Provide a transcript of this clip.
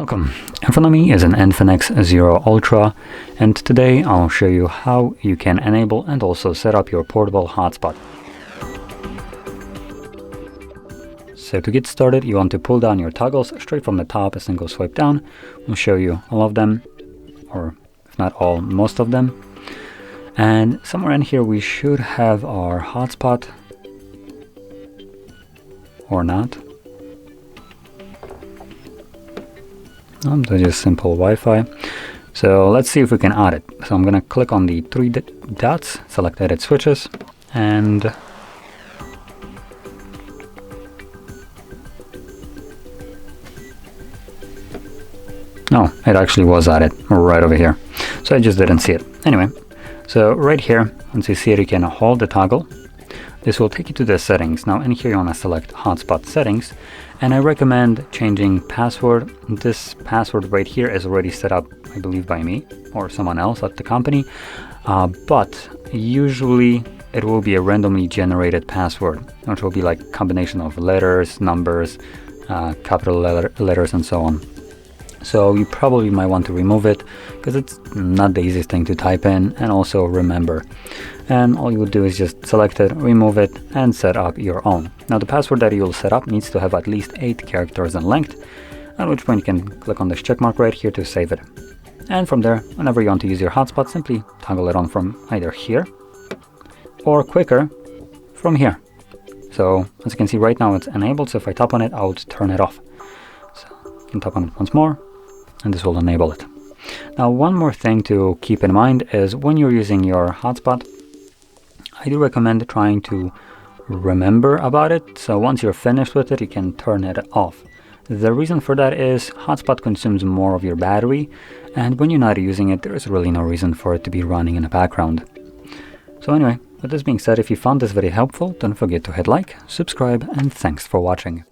Welcome. In front of me is an Infinix Zero Ultra, and today I'll show you how you can enable and also set up your portable hotspot. So to get started, you want to pull down your toggles straight from the top, a single swipe down. I'll show you all of them, or if not all, most of them. And somewhere in here we should have our hotspot, or not. So just simple Wi-Fi. So let's see if we can add it. So I'm going to click on the three dots, select edit switches, and no, it actually was added right over here. So I just didn't see it. Anyway, so right here, once you see it, you can hold the toggle. This will take you to the settings. Now in here you want to select hotspot settings, and I recommend changing password. This password right here is already set up, I believe, by me or someone else at the company, but usually it will be a randomly generated password, which will be like a combination of letters, numbers, capital letters and so on. So you probably might want to remove it because it's not the easiest thing to type in and also remember. And all you would do is just select it, remove it, and set up your own. Now the password that you'll set up needs to have at least 8 characters in length, at which point you can click on this check mark right here to save it. And from there, whenever you want to use your hotspot, simply toggle it on from either here or quicker from here. So as you can see right now it's enabled, so if I tap on it, I would turn it off. So you can tap on it once more, and this will enable it. Now one more thing to keep in mind is when you're using your hotspot, I do recommend trying to remember about it. So once you're finished with it, you can turn it off. The reason for that is hotspot consumes more of your battery, and when you're not using it, there is really no reason for it to be running in the background. So anyway, with this being said, if you found this video helpful, don't forget to hit like, subscribe, and thanks for watching.